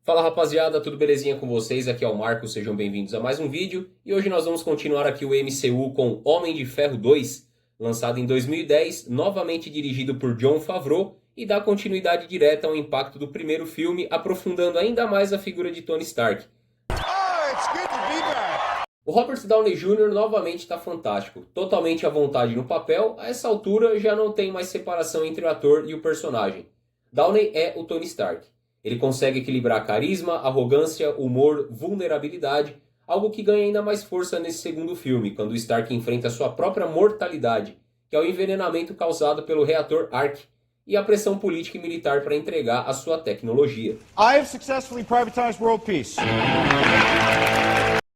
Fala rapaziada, tudo belezinha com vocês? Aqui é o Marcos, sejam bem-vindos a mais um vídeo. E hoje nós vamos continuar aqui o MCU com Homem de Ferro 2, lançado em 2010, novamente dirigido por Jon Favreau, e dá continuidade direta ao impacto do primeiro filme, aprofundando ainda mais a figura de Tony Stark. O Robert Downey Jr. novamente está fantástico, totalmente à vontade no papel. A essa altura já não tem mais separação entre o ator e o personagem. Downey é o Tony Stark. Ele consegue equilibrar carisma, arrogância, humor, vulnerabilidade, algo que ganha ainda mais força nesse segundo filme, quando Stark enfrenta sua própria mortalidade, que é o envenenamento causado pelo reator Ark, e a pressão política e militar para entregar a sua tecnologia. I have successfully privatized world peace.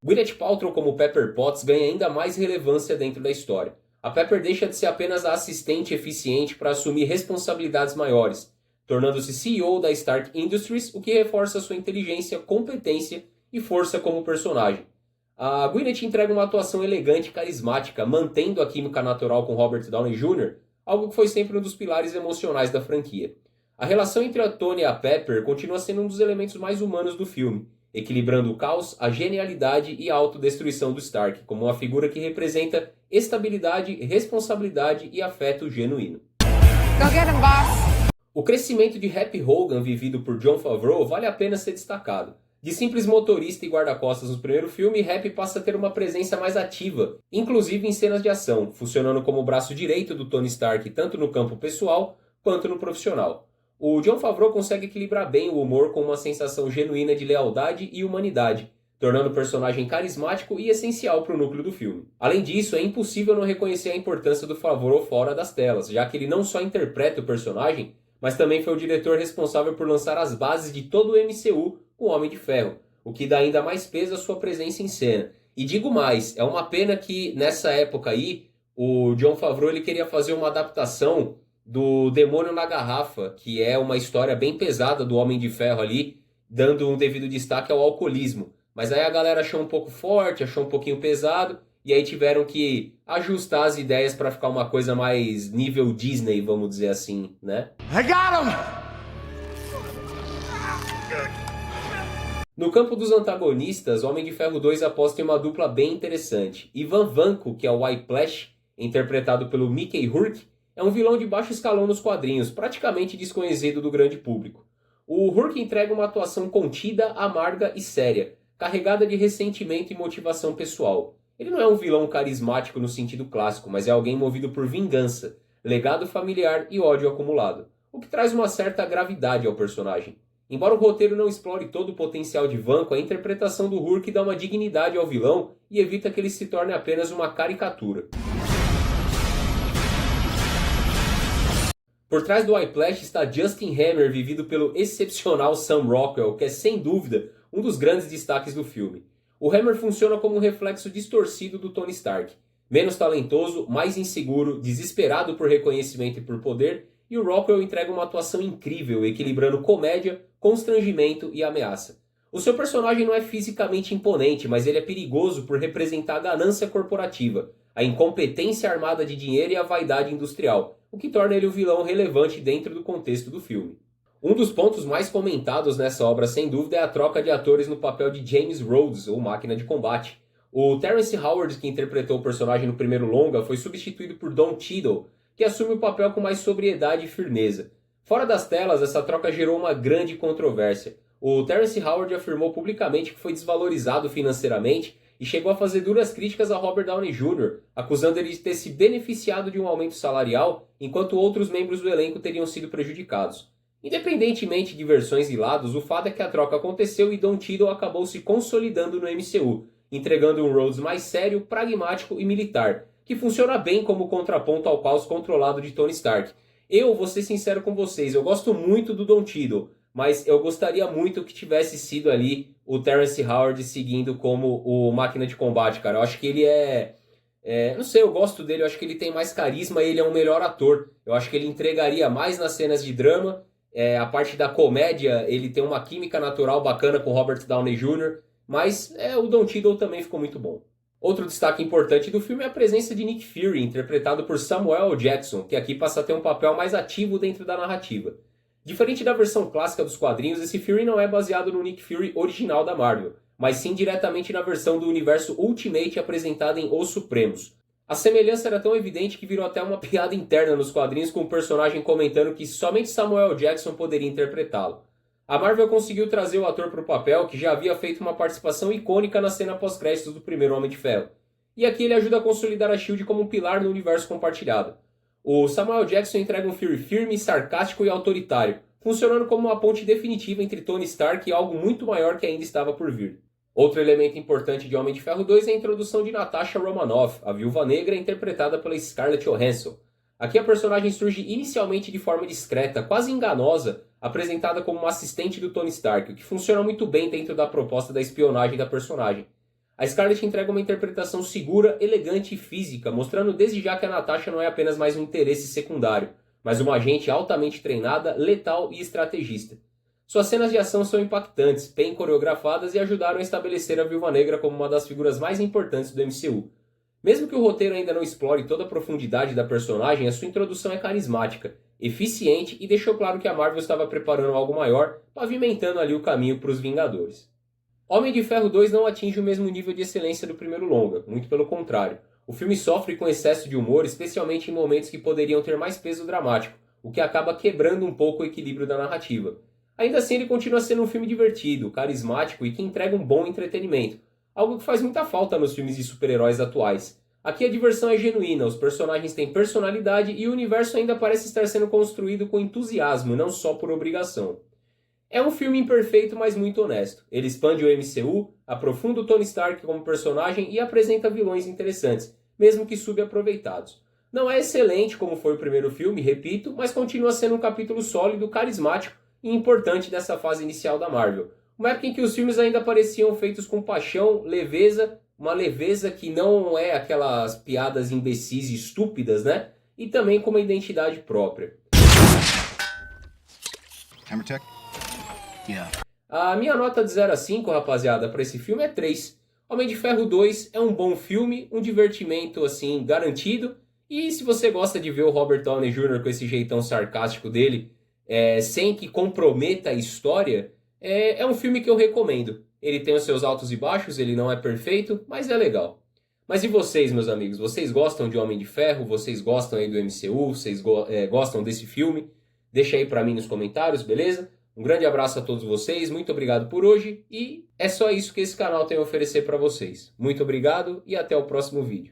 Gwyneth Paltrow como Pepper Potts ganha ainda mais relevância dentro da história. A Pepper deixa de ser apenas a assistente eficiente para assumir responsabilidades maiores, tornando-se CEO da Stark Industries, o que reforça sua inteligência, competência e força como personagem. A Gwyneth entrega uma atuação elegante e carismática, mantendo a química natural com Robert Downey Jr., algo que foi sempre um dos pilares emocionais da franquia. A relação entre a Tony e a Pepper continua sendo um dos elementos mais humanos do filme, equilibrando o caos, a genialidade e a autodestruição do Stark, como uma figura que representa estabilidade, responsabilidade e afeto genuíno. Go get him, boss! O crescimento de Happy Hogan, vivido por Jon Favreau, vale a pena ser destacado. De simples motorista e guarda-costas no primeiro filme, Happy passa a ter uma presença mais ativa, inclusive em cenas de ação, funcionando como o braço direito do Tony Stark tanto no campo pessoal quanto no profissional. O Jon Favreau consegue equilibrar bem o humor com uma sensação genuína de lealdade e humanidade, tornando o personagem carismático e essencial para o núcleo do filme. Além disso, é impossível não reconhecer a importância do Favreau fora das telas, já que ele não só interpreta o personagem, mas também foi o diretor responsável por lançar as bases de todo o MCU com o Homem de Ferro, o que dá ainda mais peso à sua presença em cena. E digo mais, é uma pena que nessa época aí, o Jon Favreau ele queria fazer uma adaptação do Demônio na Garrafa, que é uma história bem pesada do Homem de Ferro ali, dando um devido destaque ao alcoolismo. Mas aí a galera achou um pouco forte, achou um pouquinho pesado, e aí tiveram que ajustar as ideias para ficar uma coisa mais nível Disney, vamos dizer assim, né? I got him! No campo dos antagonistas, Homem de Ferro 2 aposta em uma dupla bem interessante. Ivan Vanko, que é o Whiplash, interpretado pelo Mickey Rourke, é um vilão de baixo escalão nos quadrinhos, praticamente desconhecido do grande público. O Rourke entrega uma atuação contida, amarga e séria, carregada de ressentimento e motivação pessoal. Ele não é um vilão carismático no sentido clássico, mas é alguém movido por vingança, legado familiar e ódio acumulado, o que traz uma certa gravidade ao personagem. Embora o roteiro não explore todo o potencial de Vanko, a interpretação do Rourke dá uma dignidade ao vilão e evita que ele se torne apenas uma caricatura. Por trás do Whiplash está Justin Hammer, vivido pelo excepcional Sam Rockwell, que é sem dúvida um dos grandes destaques do filme. O Hammer funciona como um reflexo distorcido do Tony Stark, menos talentoso, mais inseguro, desesperado por reconhecimento e por poder, e o Rockwell entrega uma atuação incrível, equilibrando comédia, constrangimento e ameaça. O seu personagem não é fisicamente imponente, mas ele é perigoso por representar a ganância corporativa, a incompetência armada de dinheiro e a vaidade industrial, o que torna ele um vilão relevante dentro do contexto do filme. Um dos pontos mais comentados nessa obra, sem dúvida, é a troca de atores no papel de James Rhodes, ou Máquina de Combate. O Terrence Howard, que interpretou o personagem no primeiro longa, foi substituído por Don Cheadle, que assume o papel com mais sobriedade e firmeza. Fora das telas, essa troca gerou uma grande controvérsia. O Terrence Howard afirmou publicamente que foi desvalorizado financeiramente e chegou a fazer duras críticas a Robert Downey Jr., acusando ele de ter se beneficiado de um aumento salarial, enquanto outros membros do elenco teriam sido prejudicados. Independentemente de versões e lados, o fato é que a troca aconteceu e Don Cheadle acabou se consolidando no MCU, entregando um Rhodes mais sério, pragmático e militar, que funciona bem como contraponto ao caos controlado de Tony Stark. Eu vou ser sincero com vocês, eu gosto muito do Don Cheadle, mas eu gostaria muito que tivesse sido ali o Terrence Howard seguindo como o Máquina de Combate, cara. Eu acho que ele não sei, eu gosto dele, eu acho que ele tem mais carisma e ele é um melhor ator. Eu acho que ele entregaria mais nas cenas de drama. A parte da comédia, ele tem uma química natural bacana com Robert Downey Jr., mas o Don Cheadle também ficou muito bom. Outro destaque importante do filme é a presença de Nick Fury, interpretado por Samuel Jackson, que aqui passa a ter um papel mais ativo dentro da narrativa. Diferente da versão clássica dos quadrinhos, esse Fury não é baseado no Nick Fury original da Marvel, mas sim diretamente na versão do universo Ultimate apresentada em Os Supremos. A semelhança era tão evidente que virou até uma piada interna nos quadrinhos, com o personagem comentando que somente Samuel Jackson poderia interpretá-lo. A Marvel conseguiu trazer o ator para o papel, que já havia feito uma participação icônica na cena pós-créditos do primeiro Homem de Ferro. E aqui ele ajuda a consolidar a SHIELD como um pilar no universo compartilhado. O Samuel Jackson entrega um Fury firme, sarcástico e autoritário, funcionando como uma ponte definitiva entre Tony Stark e algo muito maior que ainda estava por vir. Outro elemento importante de Homem de Ferro 2 é a introdução de Natasha Romanoff, a Viúva Negra, interpretada pela Scarlett Johansson. Aqui a personagem surge inicialmente de forma discreta, quase enganosa, apresentada como uma assistente do Tony Stark, o que funciona muito bem dentro da proposta da espionagem da personagem. A Scarlett entrega uma interpretação segura, elegante e física, mostrando desde já que a Natasha não é apenas mais um interesse secundário, mas uma agente altamente treinada, letal e estrategista. Suas cenas de ação são impactantes, bem coreografadas e ajudaram a estabelecer a Viúva Negra como uma das figuras mais importantes do MCU. Mesmo que o roteiro ainda não explore toda a profundidade da personagem, a sua introdução é carismática, eficiente e deixou claro que a Marvel estava preparando algo maior, pavimentando ali o caminho para os Vingadores. Homem de Ferro 2 não atinge o mesmo nível de excelência do primeiro longa, muito pelo contrário. O filme sofre com excesso de humor, especialmente em momentos que poderiam ter mais peso dramático, o que acaba quebrando um pouco o equilíbrio da narrativa. Ainda assim, ele continua sendo um filme divertido, carismático e que entrega um bom entretenimento, algo que faz muita falta nos filmes de super-heróis atuais. Aqui a diversão é genuína, os personagens têm personalidade e o universo ainda parece estar sendo construído com entusiasmo, não só por obrigação. É um filme imperfeito, mas muito honesto. Ele expande o MCU, aprofunda o Tony Stark como personagem e apresenta vilões interessantes, mesmo que subaproveitados. Não é excelente como foi o primeiro filme, repito, mas continua sendo um capítulo sólido, carismático e importante dessa fase inicial da Marvel. Uma época em que os filmes ainda pareciam feitos com paixão, leveza, uma leveza que não é aquelas piadas imbecis e estúpidas, né? E também com uma identidade própria. Hammer tech? A minha nota de 0 a 5, rapaziada, para esse filme é 3. Homem de Ferro 2 é um bom filme, um divertimento assim garantido. E se você gosta de ver o Robert Downey Jr. com esse jeitão sarcástico dele, sem que comprometa a história, é um filme que eu recomendo. Ele tem os seus altos e baixos, ele não é perfeito, mas é legal. Mas e vocês, meus amigos? Vocês gostam de Homem de Ferro? Vocês gostam aí do MCU? Vocês gostam desse filme? Deixa aí pra mim nos comentários, beleza? Um grande abraço a todos vocês, muito obrigado por hoje e é só isso que esse canal tem a oferecer para vocês. Muito obrigado e até o próximo vídeo.